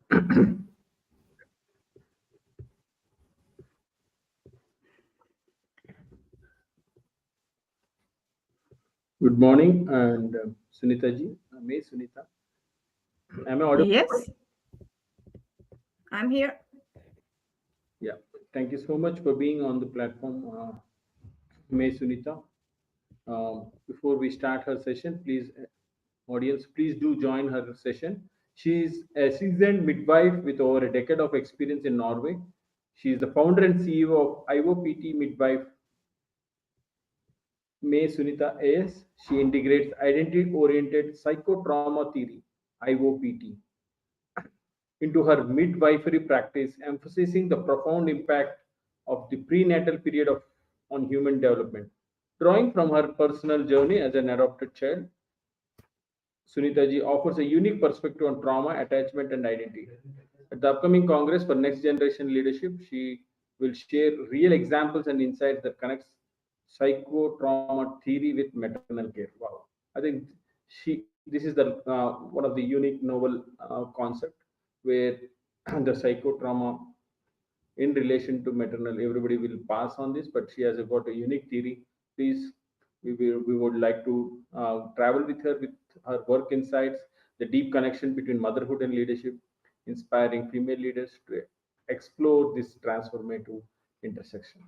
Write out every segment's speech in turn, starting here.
Good morning, and Sunita ji, May Sunita. Am I audible? Yes, I'm here. Yeah. Thank you so much for being on the platform, May Sunita. Before we start her session, please, audience, please do join her session. She is a seasoned midwife with over a decade of experience in Norway. She is the founder and CEO of IOPT Midwife May Sunita AS. She integrates identity oriented psychotrauma theory, IOPT, into her midwifery practice, emphasizing the profound impact of the prenatal period on human development. Drawing from her personal journey as an adopted child, Sunita ji offers a unique perspective on trauma, attachment, and identity. At the upcoming Congress for Next Generation Leadership, she will share real examples and insights that connects psychotrauma theory with maternal care. Wow, I think this is the one of the unique novel concept where the psychotrauma in relation to maternal, everybody will pass on this, but she has got a unique theory. Please, we would like to travel with her with her work insights, the deep connection between motherhood and leadership, inspiring female leaders to explore this transformative intersection.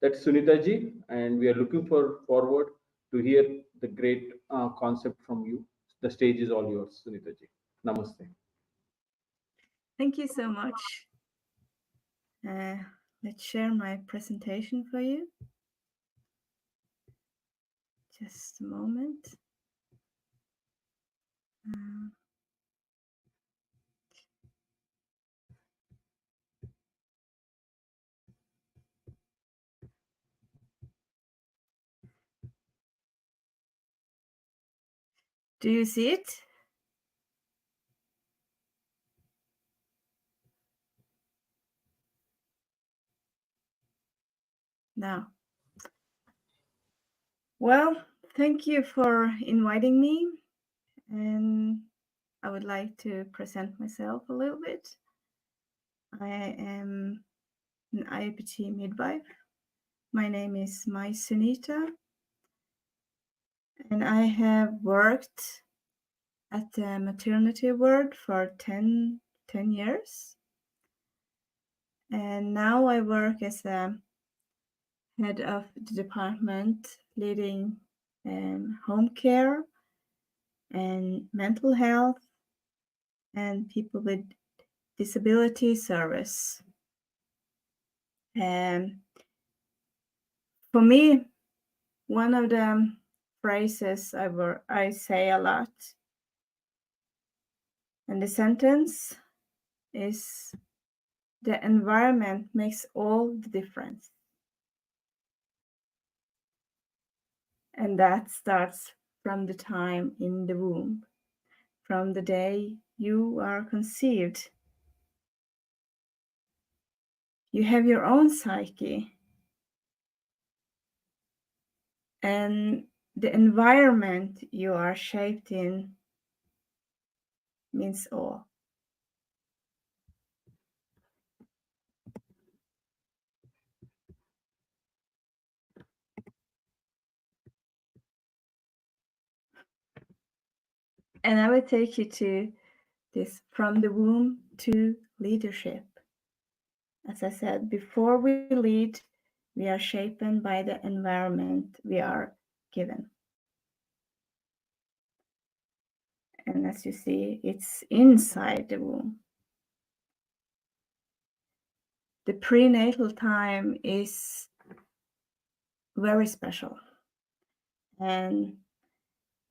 That's Sunita ji, and we are looking forward to hear the great concept from you. The stage is all yours, Sunita ji. Namaste. Thank you so much. Let's share my presentation for you. Just a moment. Do you see it? Now. Well, thank you for inviting me, and I would like to present myself a little bit. I am an IOPT midwife. My name is May Sunita, and I have worked at the maternity ward for 10 years. And now I work as a head of the department leading home care and mental health and people with disability service. And for me, one of the phrases I say a lot, and the sentence is, the environment makes all the difference. And that starts from the time in the womb, from the day you are conceived. You have your own psyche, and the environment you are shaped in means all. And I will take you to this from the womb to leadership. As I said, before we lead, we are shaped by the environment we are given. And as you see, it's inside the womb. The prenatal time is very special, and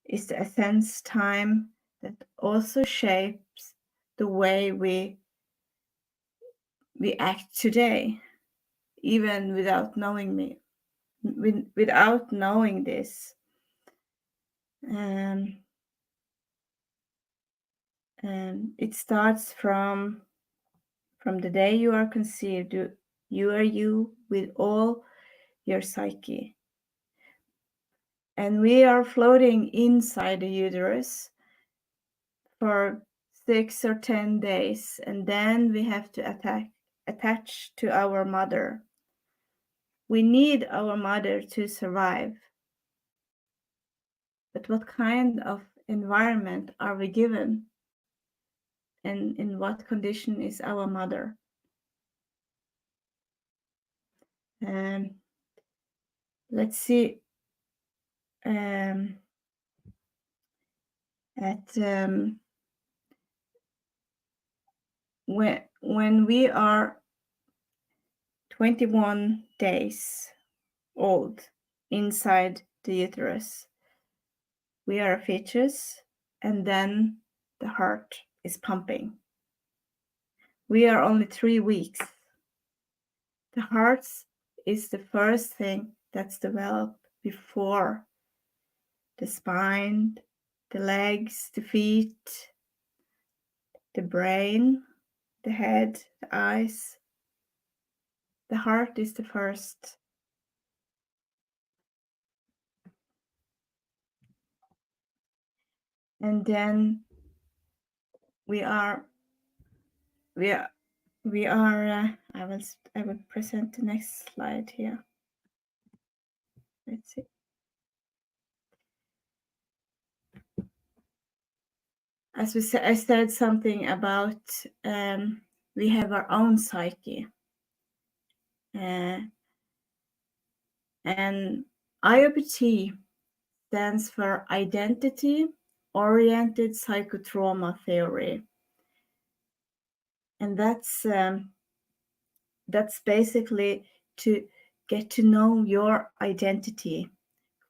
it's the essence time that also shapes the way we act today, even without knowing without knowing this. It starts from the day you are conceived. You are you with all your psyche. And we are floating inside the uterus for 6 or 10 days, and then we have to attach to our mother. We need our mother to survive. But what kind of environment are we given? And in what condition is our mother? Let's see when we are 21 days old inside the uterus, we are a fetus, and then the heart is pumping. We are only 3 weeks. The heart is the first thing that's developed before the spine, the legs, the feet, the brain, the head, the eyes. The heart is the first. And then we are I will present the next slide here. Let's see. As I said something about we have our own psyche, and IOPT stands for Identity Oriented Psychotrauma Theory, and that's basically to get to know your identity.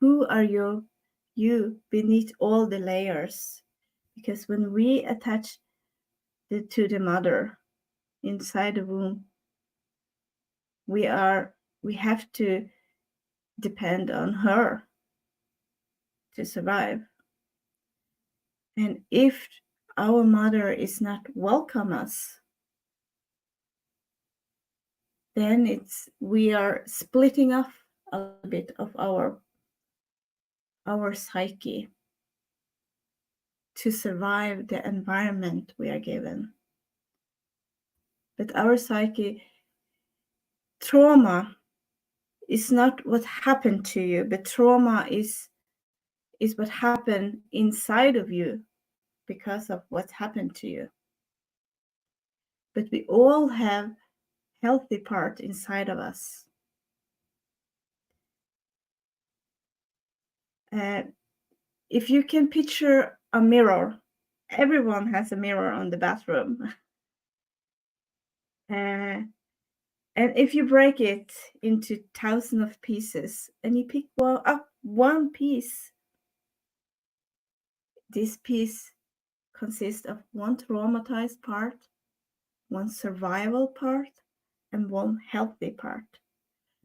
Who are you beneath all the layers? Because when we attach to the mother inside the womb, we have to depend on her to survive. And if our mother is not welcome us, then we are splitting off a little bit of our psyche to survive the environment we are given. But our psyche, trauma is not what happened to you, but trauma is what happened inside of you because of what happened to you. But we all have healthy part inside of us. If you can picture a mirror, everyone has a mirror on the bathroom. And if you break it into thousands of pieces and you pick up one piece, this piece consists of one traumatized part, one survival part, and one healthy part.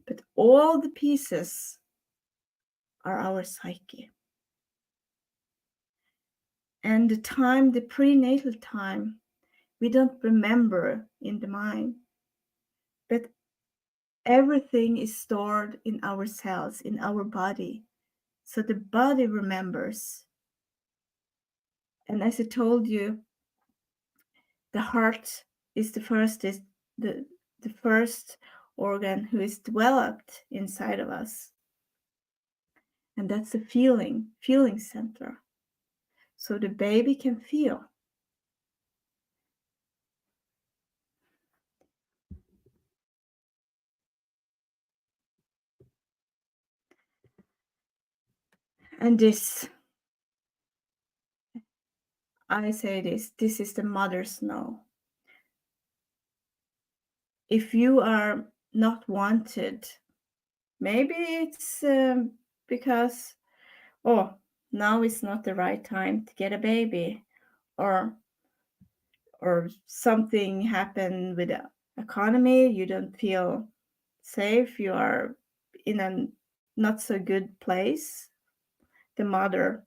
But all the pieces are our psyche. And the prenatal time, we don't remember in the mind, but everything is stored in our cells, in our body. So the body remembers. And as I told you, the heart is the first organ who is developed inside of us. And that's the feeling center. So the baby can feel. And I say this is the mother's no. If you are not wanted, maybe it's because, now is not the right time to get a baby, or something happened with the economy, you don't feel safe, you are in a not so good place, the mother,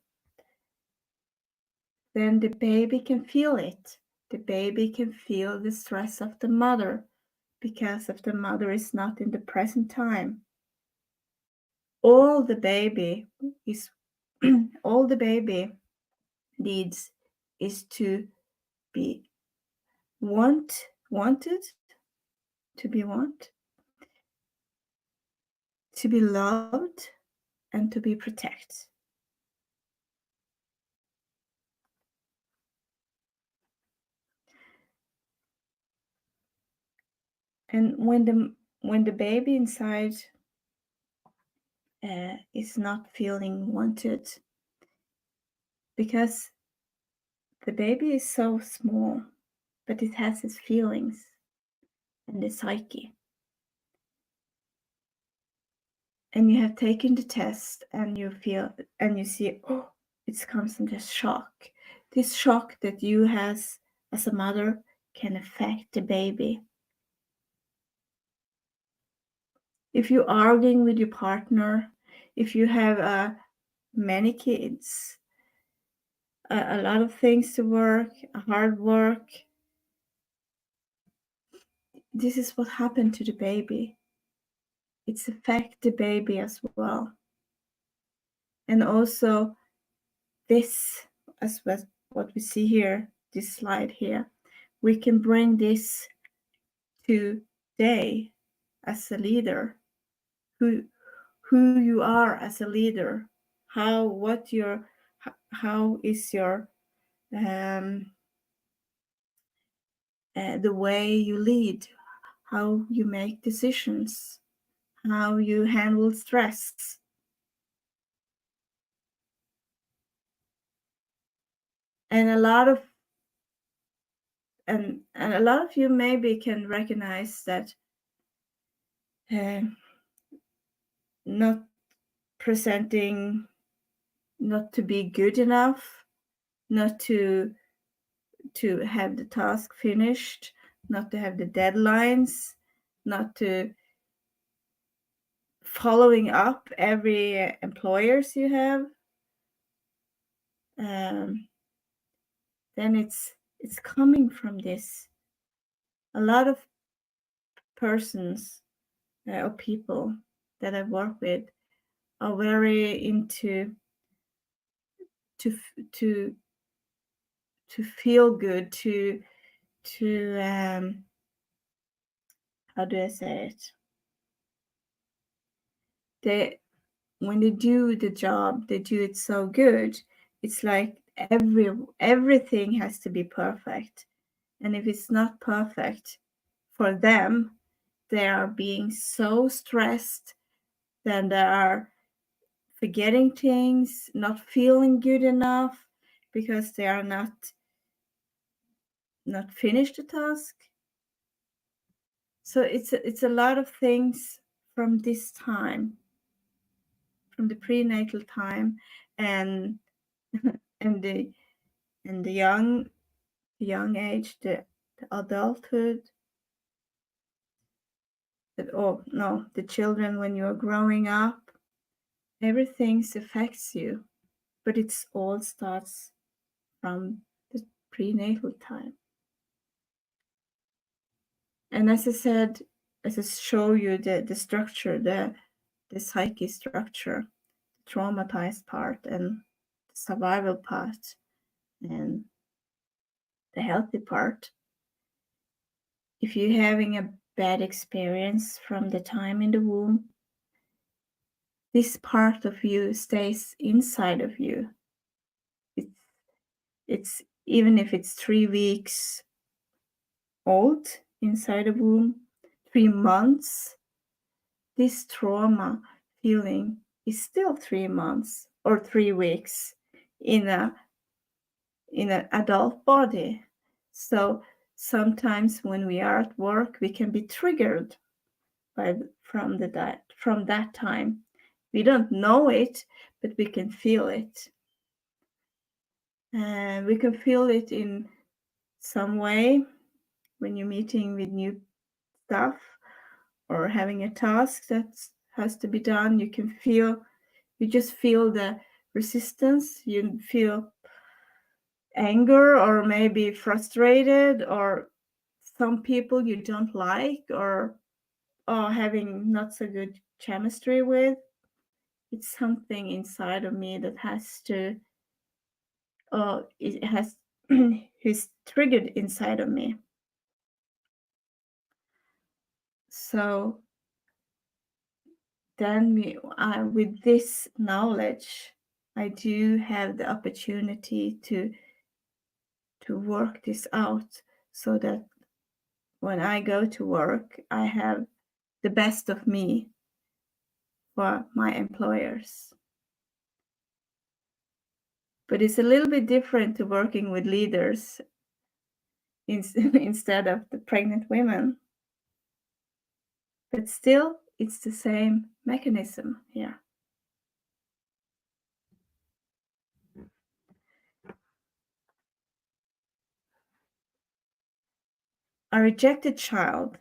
then the baby can feel it. The baby can feel the stress of the mother because if the mother is not in the present time. All the baby needs is to be wanted, to be loved, and to be protected. And when the baby inside is not feeling wanted, because the baby is so small, but it has its feelings and the psyche. And you have taken the test and you feel and you see, oh, it comes from this shock. This shock that you as a mother can affect the baby. If you're arguing with your partner, if you have many kids, a lot of things to work, hard work, this is what happened to the baby. It's affect the baby as well. And also this, as what we see here, this slide here, we can bring this today as a leader, who you are as a leader, how is your the way you lead, how you make decisions, how you handle stress. And a lot of you maybe can recognize that not presenting, not to be good enough, not to have the task finished, not to have the deadlines, not to following up every employers you have, then it's coming from this. A lot of persons or people that I work with are very into to feel good, to how do I say it? When they do the job, they do it so good. It's like everything has to be perfect. And if it's not perfect for them, they are being so stressed, then they are forgetting things, not feeling good enough because they are not finished the task. So it's a lot of things from this time, from the prenatal time, and and the young age, the adulthood, the children when you're growing up, everything affects you, but it's all starts from the prenatal time. And as I said, as I show you the structure, the psyche structure, the traumatized part and the survival part and the healthy part. If you're having a bad experience from the time in the womb, this part of you stays inside of you. It's even if it's 3 weeks old inside the womb, 3 months, this trauma feeling is still 3 months or 3 weeks in an adult body. So sometimes when we are at work, we can be triggered from that time. We don't know it, but we can feel it. And we can feel it in some way when you're meeting with new stuff or having a task that has to be done. You just feel the resistance. You feel anger or maybe frustrated, or some people you don't like or having not so good chemistry with. It's something inside of me that has to it has who's triggered inside of me. So then with this knowledge, I do have the opportunity to work this out, so that when I go to work, I have the best of me for my employers. But it's a little bit different to working with leaders instead of the pregnant women. But still, it's the same mechanism here. A rejected child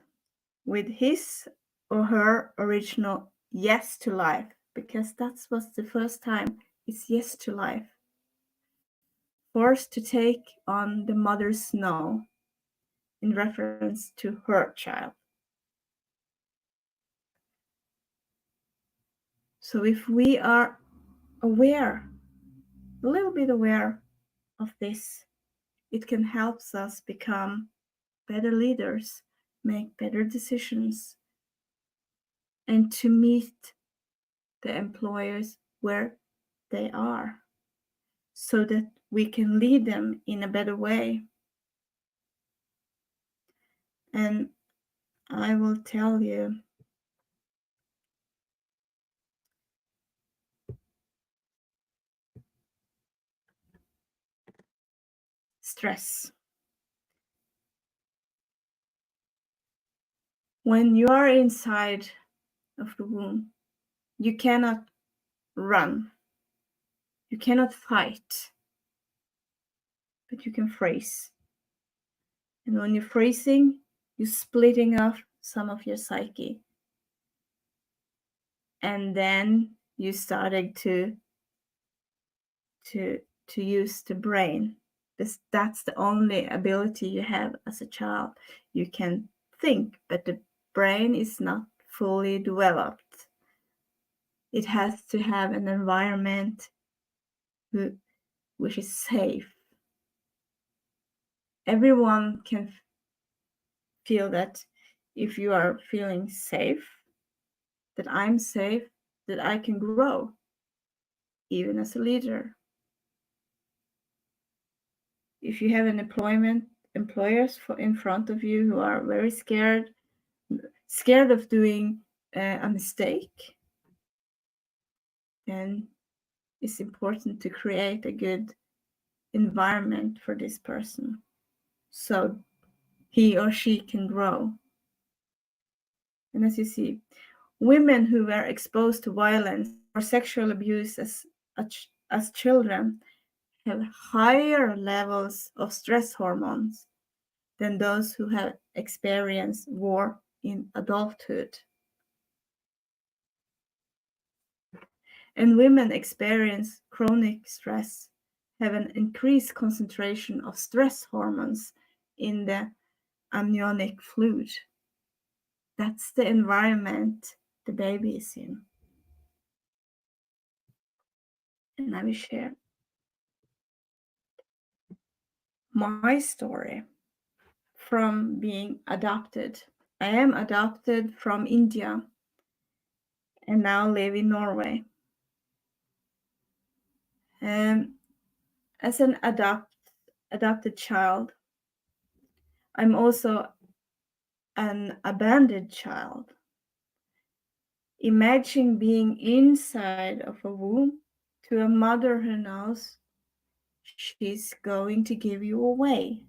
with his or her original yes to life, because that was the first time, it's yes to life, forced to take on the mother's no in reference to her child. So if we are aware, a little bit aware of this, it can help us become better leaders, make better decisions, and to meet the employers where they are, so that we can lead them in a better way. And I will tell you, stress. When you are inside of the womb, you cannot run, you cannot fight, but you can freeze. And when you're freezing, you're splitting off some of your psyche. And then you started to use the brain. That's the only ability you have as a child. You can think, but the brain is not fully developed. It has to have an environment which is safe. Everyone can feel that if you are feeling safe, that I'm safe, that I can grow, even as a leader. If you have an employers in front of you who are very scared of doing a mistake, then it's important to create a good environment for this person, so he or she can grow. And as you see, women who were exposed to violence or sexual abuse as children have higher levels of stress hormones than those who have experienced war in adulthood. And women experience chronic stress, have an increased concentration of stress hormones in the amniotic fluid. That's the environment the baby is in. And I will share my story from being adopted. I am adopted from India and now live in Norway. As an adopted child, I'm also an abandoned child. Imagine being inside of a womb to a mother who knows she's going to give you away.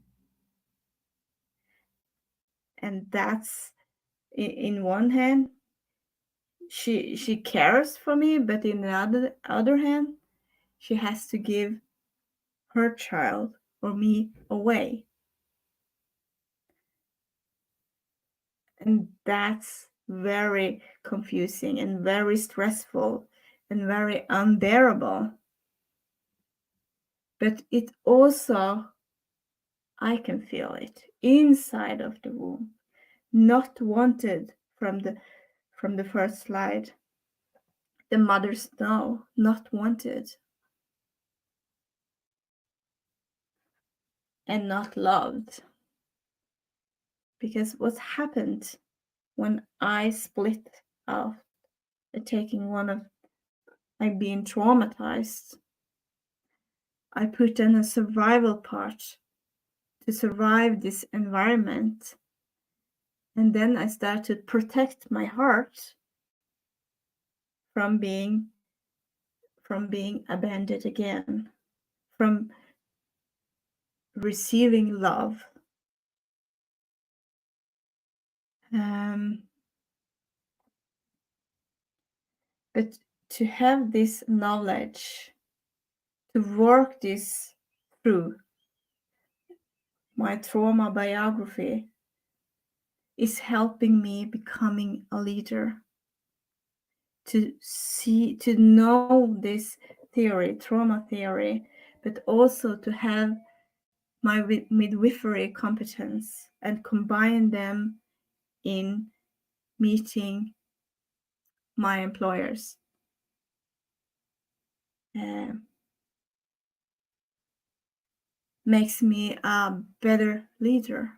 And that's, in one hand, she cares for me, but in the other hand, she has to give her child or me away. And that's very confusing and very stressful and very unbearable. But it also, I can feel it inside of the womb, not wanted from the first slide. The mother's no, not wanted. and not loved. Because what happened when I split out, taking one of like being traumatized, I put in a survival part to survive this environment. And then I started to protect my heart from being abandoned again, from receiving love. But to have this knowledge, to work this through my trauma biography, is helping me becoming a leader. To know this theory, trauma theory, but also to have my midwifery competence and combine them in meeting my employers. Makes me a better leader,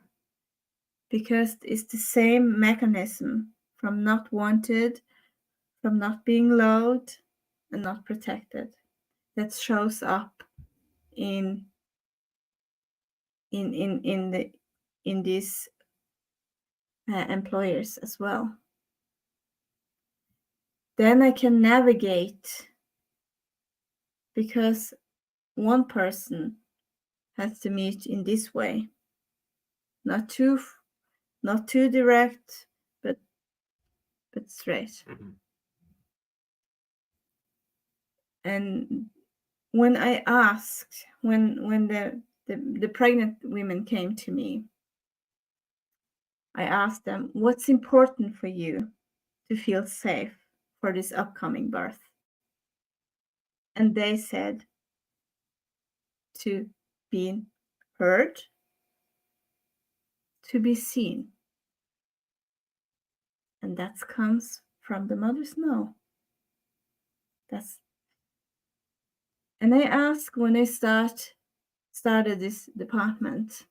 because it's the same mechanism from not wanted, from not being loved and not protected, that shows up in these employers as well. Then I can navigate, because one person has to meet in this way, not too direct, but straight. Mm-hmm. And when I asked, when the pregnant women came to me, I asked them, what's important for you to feel safe for this upcoming birth? And they said, to be heard, to be seen. And that comes from the mother's no. And I asked, when I started this department,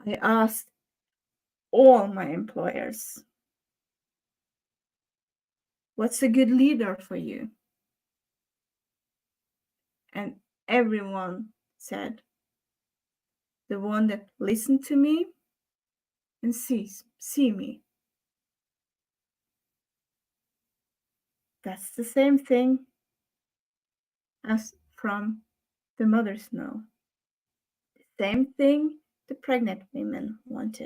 I asked all my employers, what's a good leader for you? And everyone said, the one that listened to me and see me. That's the same thing as from the mother's no. The same thing the pregnant women want,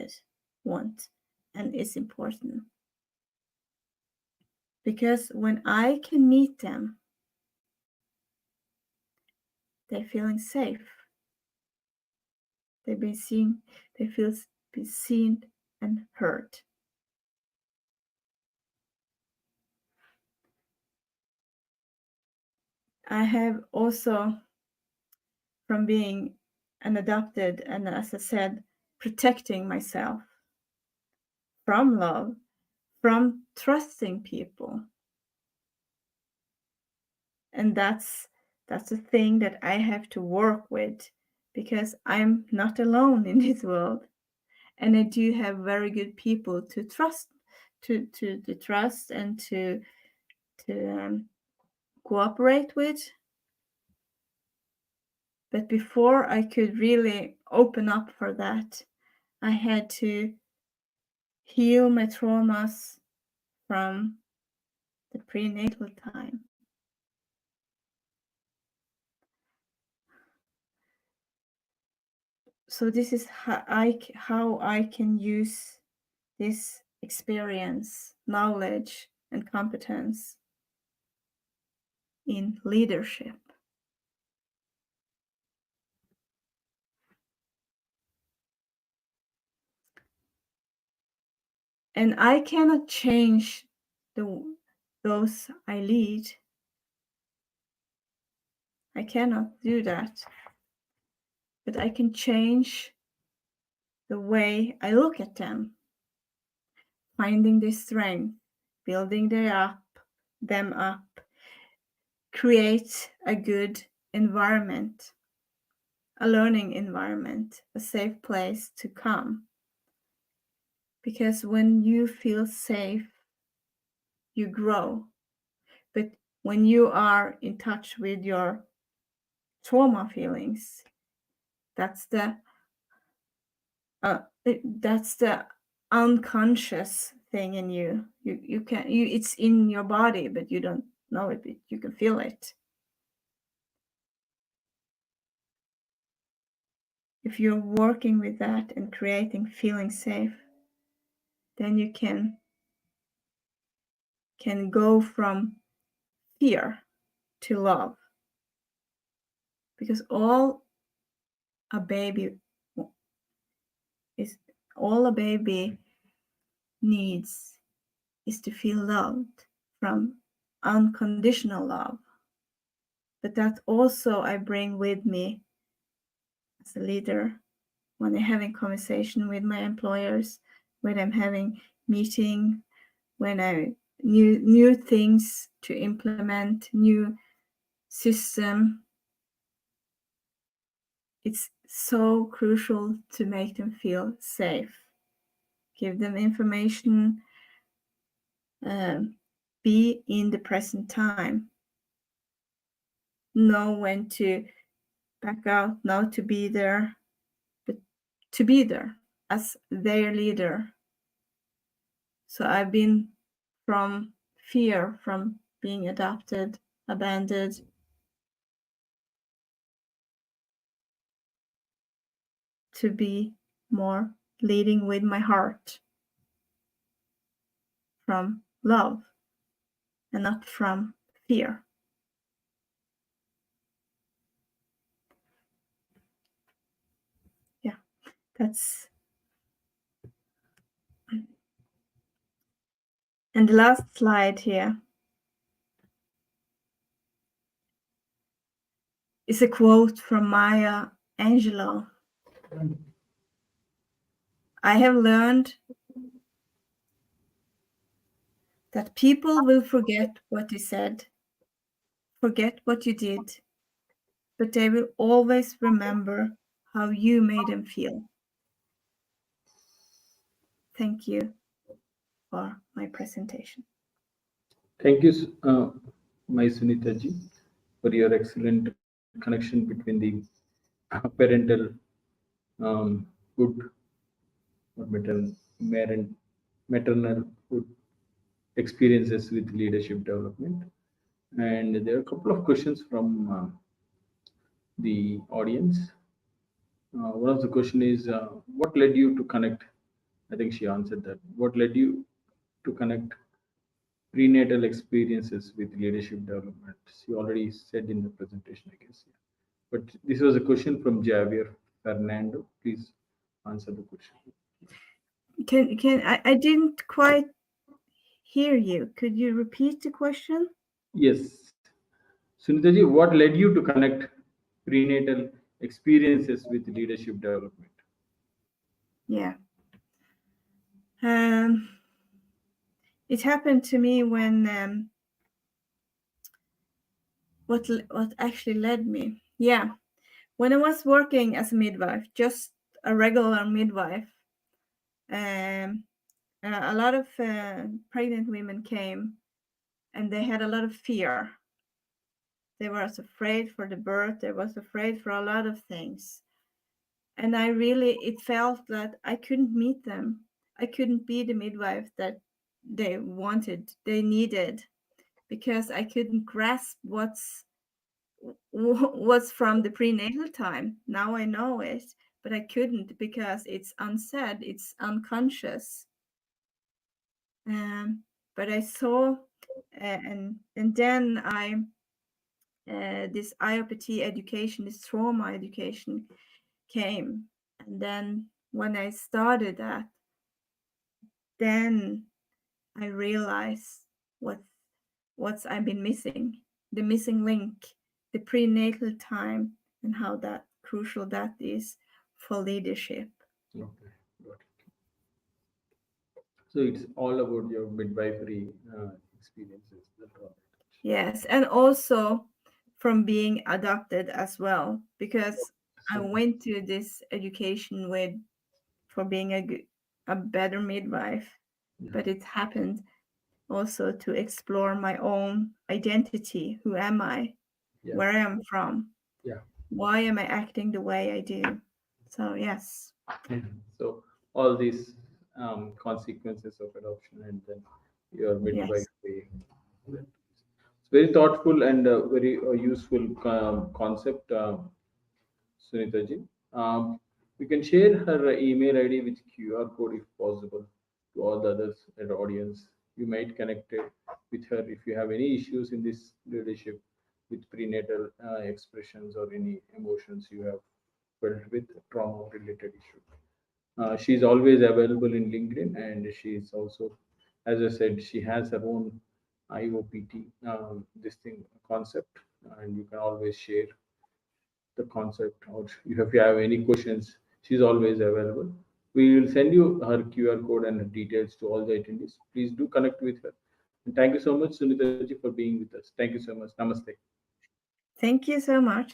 and is important. Because when I can meet them, they're feeling safe. They've been seen, they feel seen and heard. I have also, from being an adopted, and as I said, protecting myself from love, from trusting people. And that's a thing that I have to work with, because I'm not alone in this world. And I do have very good people to trust, to trust and to cooperate with. But before I could really open up for that, I had to heal my traumas from the prenatal time. So this is how I can use this experience, knowledge, and competence in leadership. And I cannot change those I lead. I cannot do that. But I can change the way I look at them, finding their strength, building them up, create a good environment, a learning environment, a safe place to come. Because when you feel safe, you grow. But when you are in touch with your trauma feelings, that's the unconscious thing in you. It's in your body, but you don't know it, but you can feel it. If you're working with that and creating feeling safe, then you can go from fear to love. Because all a baby needs is to feel loved from unconditional love. But that also I bring with me as a leader when I'm having conversation with my employers, when I'm having meeting, when I new things to implement, new system. It's so crucial to make them feel safe. Give them information, be in the present time. Know when to back out, know to be there, but to be there as their leader. So I've been from fear, from being adopted, abandoned, to be more leading with my heart, from love and not from fear. Yeah, that's. And the last slide here is a quote from Maya Angelou. I have learned that people will forget what you said, forget what you did, but they will always remember how you made them feel. Thank you for my presentation. Thank you, my Sunita ji, for your excellent connection between the parental good or maternal good experiences with leadership development. And there are a couple of questions from the audience. One of the question is, what led you to connect? I think she answered that. What led you to connect prenatal experiences with leadership development? She already said in the presentation, I guess. Yeah. But this was a question from Javier Fernando. Please answer the question. I didn't quite hear you. Could you repeat the question? Yes. Sunitaji, what led you to connect prenatal experiences with leadership development? Yeah. It happened to me when what actually led me. Yeah. When I was working as a midwife, just a regular midwife, a lot of pregnant women came and they had a lot of fear. They were afraid for the birth. They was afraid for a lot of things. And it felt that I couldn't meet them. I couldn't be the midwife that they wanted, they needed, because I couldn't grasp what's from the prenatal time. Now I know it, but I couldn't because it's unsaid, it's unconscious. But I saw, and then this IOPT education, this trauma education came. And then when I started that, then I realized what's I've been missing, the missing link, the prenatal time, and how that crucial that is for leadership. Okay, got it. So it's all about your midwifery experiences. Yes, and also from being adopted as well, because I So went to this education with for being a better midwife, yeah, but it happened also to explore my own identity. Who am I? yeah, Where I am from? yeah. Why am I acting the way I do? So yes, So all these consequences of adoption and then your yes, midwifery. It's very thoughtful and very useful concept, Sunita ji. We can share her email ID with QR code if possible to all the others in the audience. You might connect it with her if you have any issues in this leadership with prenatal expressions or any emotions you have felt with trauma related issue. She's always available in LinkedIn, and she's also, as I said, she has her own IOPT this thing concept, and you can always share the concept, or if you have any questions, she's always available. We will send you her QR code and her details to all the attendees. Please do connect with her. And thank you so much, Sunita ji, for being with us. Thank you so much. Namaste. thank you so much.